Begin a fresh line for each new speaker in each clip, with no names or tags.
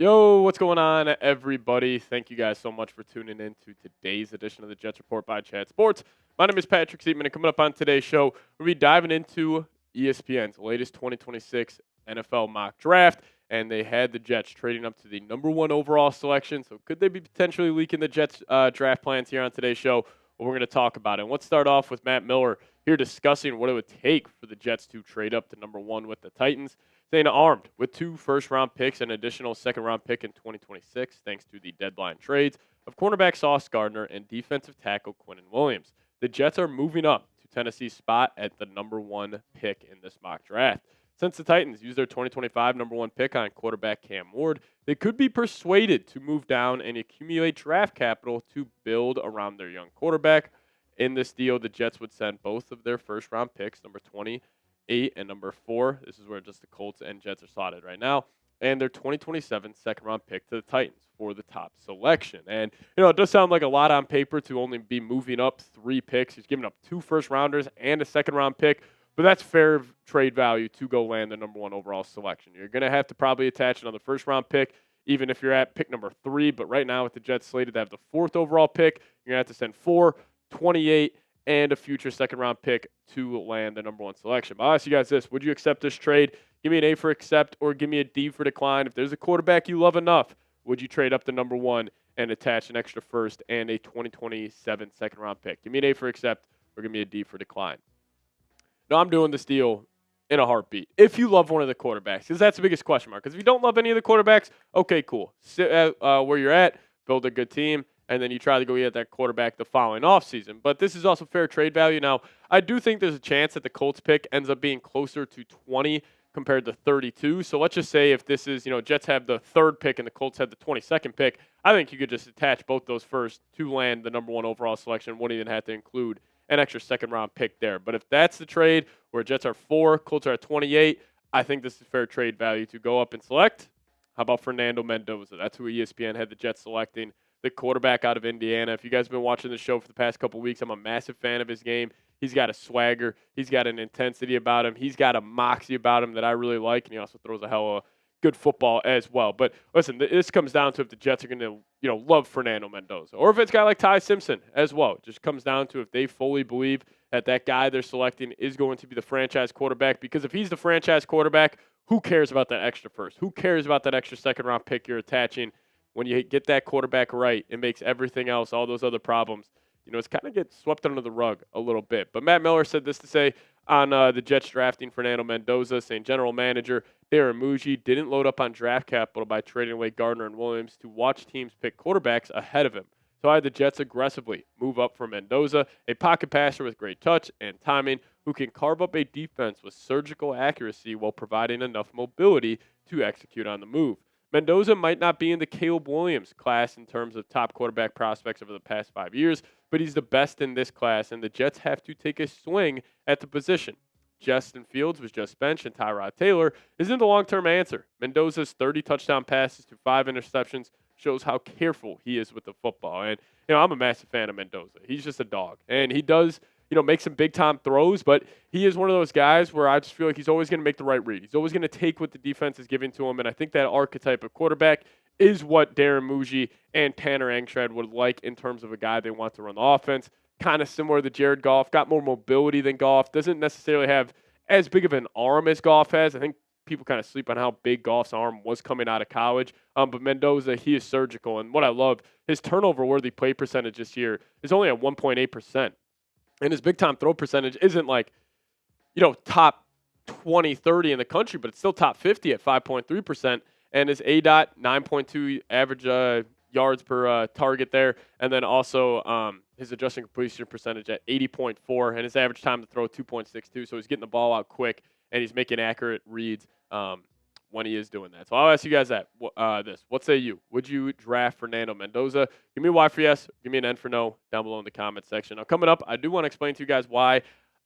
Yo, what's going on, everybody? Thank you guys so much for tuning in to today's edition of the Jets Report by Chat Sports. My name is Patrick Siepman, and coming up on today's show, we'll be diving into ESPN's latest 2026 NFL mock draft, and they had the Jets trading up to the number one overall selection. So, could they be potentially leaking the Jets' draft plans here on today's show? Well, we're going to talk about it. And let's start off with Matt Miller here discussing what it would take for the Jets to trade up to number one with the Titans. Staying armed with 2 first-round picks and an additional second-round pick in 2026, thanks to the deadline trades of cornerback Sauce Gardner and defensive tackle Quinnen Williams. The Jets are moving up to Tennessee's spot at the number one pick in this mock draft. Since the Titans used their 2025 number one pick on quarterback Cam Ward, they could be persuaded to move down and accumulate draft capital to build around their young quarterback. In this deal, the Jets would send both of their first-round picks, number 28 and number 4. This is where just the Colts and Jets are slotted right now. And their 2027 second-round pick to the Titans for the top selection. And, it does sound like a lot on paper to only be moving up 3 picks. He's giving up 2 first-rounders and a second-round pick. But that's fair trade value to go land the number one overall selection. You're going to have to probably attach another first-round pick, even if you're at pick number 3. But right now with the Jets slated to have the 4th overall pick, you're going to have to send 4, 28, and a future second-round pick to land the number one selection. I'll ask you guys this. Would you accept this trade? Give me an A for accept or give me a D for decline. If there's a quarterback you love enough, would you trade up to number one and attach an extra first and a 2027 second-round pick? Give me an A for accept or give me a D for decline. No, I'm doing this deal in a heartbeat. If you love one of the quarterbacks, because that's the biggest question mark. Because if you don't love any of the quarterbacks, okay, cool. Sit at where you're at, build a good team, and then you try to go get that quarterback the following offseason. But this is also fair trade value. Now, I do think there's a chance that the Colts pick ends up being closer to 20 compared to 32. So let's just say if this is, Jets have the 3rd pick and the Colts have the 22nd pick, I think you could just attach both those first to land the number one overall selection. Wouldn't even have to include an extra second-round pick there. But if that's the trade where Jets are 4, Colts are at 28, I think this is fair trade value to go up and select. How about Fernando Mendoza? That's who ESPN had the Jets selecting, the quarterback out of Indiana. If you guys have been watching the show for the past couple of weeks, I'm a massive fan of his game. He's got a swagger. He's got an intensity about him. He's got a moxie about him that I really like, and he also throws a hell of good football as well. But listen, this comes down to if the Jets are going to, love Fernando Mendoza, or if it's a guy like Ty Simpson as well. It just comes down to if they fully believe that that guy they're selecting is going to be the franchise quarterback. Because if he's the franchise quarterback, who cares about that extra first? Who cares about that extra second-round pick you're attaching? When you get that quarterback right, it makes everything else, all those other problems, it's kind of get swept under the rug a little bit. But Matt Miller said this to say on the Jets drafting Fernando Mendoza, saying general manager Darren Mougey didn't load up on draft capital by trading away Gardner and Williams to watch teams pick quarterbacks ahead of him. So I had the Jets aggressively move up for Mendoza, a pocket passer with great touch and timing who can carve up a defense with surgical accuracy while providing enough mobility to execute on the move. Mendoza might not be in the Caleb Williams class in terms of top quarterback prospects over the past 5 years, but he's the best in this class, and the Jets have to take a swing at the position. Justin Fields was just benched, and Tyrod Taylor isn't the long-term answer. Mendoza's 30 touchdown passes to 5 interceptions shows how careful he is with the football. And, I'm a massive fan of Mendoza. He's just a dog, and he does make some big-time throws, but he is one of those guys where I just feel like he's always going to make the right read. He's always going to take what the defense is giving to him, and I think that archetype of quarterback is what Darren Mougey and Tanner Engstrad would like in terms of a guy they want to run the offense. Kind of similar to Jared Goff, got more mobility than Goff, doesn't necessarily have as big of an arm as Goff has. I think people kind of sleep on how big Goff's arm was coming out of college. But Mendoza, he is surgical, and what I love, his turnover-worthy play percentage this year is only at 1.8%. And his big-time throw percentage isn't like, top 20, 30 in the country, but it's still top 50 at 5.3%. And his ADOT, 9.2 average yards per target there. And then also his adjusted completion percentage at 80.4. And his average time to throw, 2.62. So he's getting the ball out quick, and he's making accurate reads when he is doing that. So I'll ask you guys this. What say you? Would you draft Fernando Mendoza? Give me a Y for yes. Give me an N for no down below in the comment section. Now, coming up, I do want to explain to you guys why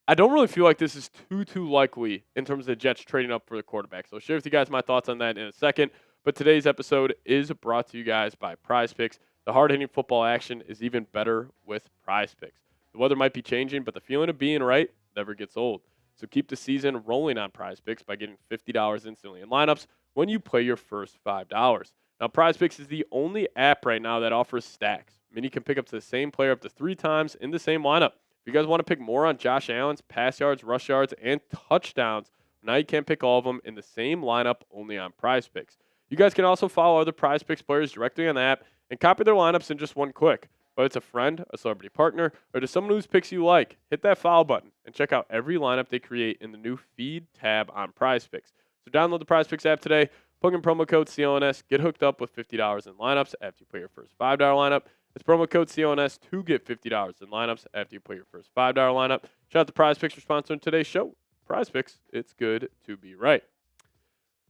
I don't really feel like this is too likely in terms of the Jets trading up for the quarterback. So I'll share with you guys my thoughts on that in a second. But today's episode is brought to you guys by Prize Picks. The hard-hitting football action is even better with Prize Picks. The weather might be changing, but the feeling of being right never gets old. So keep the season rolling on Prize Picks by getting $50 instantly in lineups when you play your first $5. Now, PrizePicks is the only app right now that offers stacks, meaning you can pick up to the same player up to 3 times in the same lineup. If you guys want to pick more on Josh Allen's pass yards, rush yards, and touchdowns, now you can pick all of them in the same lineup only on PrizePicks. You guys can also follow other PrizePicks players directly on the app and copy their lineups in just one click. Whether it's a friend, a celebrity partner, or just someone whose picks you like, hit that follow button and check out every lineup they create in the new Feed tab on PrizePicks. So download the PrizePicks app today, plug in promo code CLNS, get hooked up with $50 in lineups after you play your first $5 lineup. It's promo code CLNS to get $50 in lineups after you play your first $5 lineup. Shout out to PrizePicks for sponsoring today's show. PrizePicks, it's good to be right.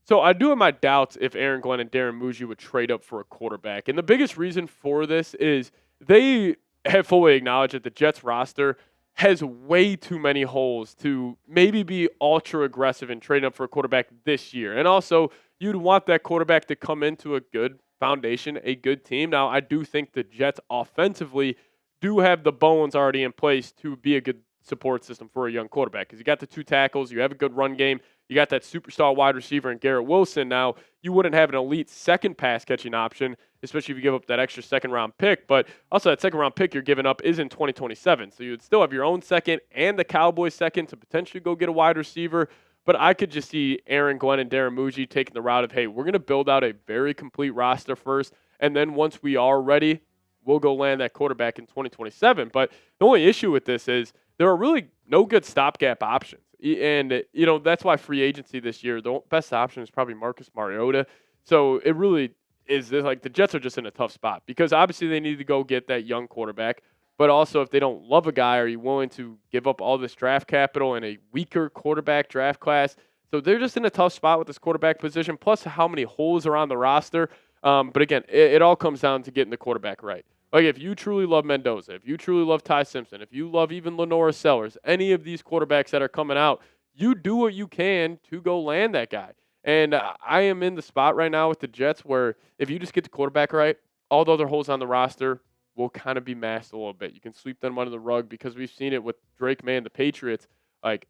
So I do have my doubts if Aaron Glenn and Darren Mougey would trade up for a quarterback. And the biggest reason for this is they have fully acknowledged that the Jets roster has way too many holes to maybe be ultra aggressive in trading up for a quarterback this year. And also, you'd want that quarterback to come into a good foundation, a good team. Now, I do think the Jets offensively do have the bones already in place to be a good support system for a young quarterback because you got the 2 tackles, you have a good run game, you got that superstar wide receiver in Garrett Wilson. Now, you wouldn't have an elite second pass catching option, especially if you give up that extra second-round pick. But also, that second-round pick you're giving up is in 2027. So you would still have your own second and the Cowboys' second to potentially go get a wide receiver. But I could just see Aaron Glenn and Darren Mougey taking the route of, hey, we're going to build out a very complete roster first. And then once we are ready, we'll go land that quarterback in 2027. But the only issue with this is there are really no good stopgap options. And, that's why free agency this year, the best option is probably Marcus Mariota. So it really is like the Jets are just in a tough spot because obviously they need to go get that young quarterback. But also, if they don't love a guy, are you willing to give up all this draft capital in a weaker quarterback draft class? So they're just in a tough spot with this quarterback position, plus how many holes are on the roster. But again, it all comes down to getting the quarterback right. Like, if you truly love Mendoza, if you truly love Ty Simpson, if you love even Lenora Sellers, any of these quarterbacks that are coming out, you do what you can to go land that guy. And I am in the spot right now with the Jets where if you just get the quarterback right, all the other holes on the roster will kind of be masked a little bit. You can sweep them under the rug because we've seen it with Drake May and the Patriots. Like,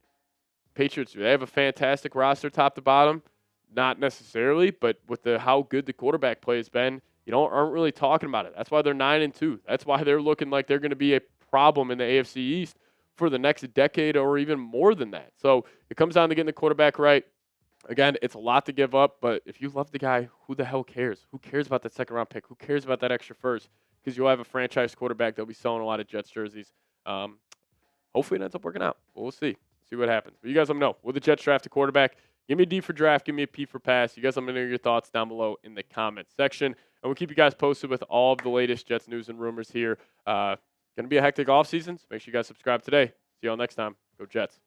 Patriots, they have a fantastic roster top to bottom. Not necessarily, but with how good the quarterback play has been, aren't really talking about it. That's why they're 9-2. That's why they're looking like they're going to be a problem in the AFC East for the next decade or even more than that. So it comes down to getting the quarterback right. Again, it's a lot to give up, but if you love the guy, who the hell cares? Who cares about that second-round pick? Who cares about that extra first? Because you'll have a franchise quarterback that'll be selling a lot of Jets jerseys. Hopefully it ends up working out. But we'll see. See what happens. But you guys let me know. Will the Jets draft a quarterback? Give me a D for draft. Give me a P for pass. You guys let me know your thoughts down below in the comments section. And we'll keep you guys posted with all of the latest Jets news and rumors here. Going to be a hectic offseason, so make sure you guys subscribe today. See y'all next time. Go Jets.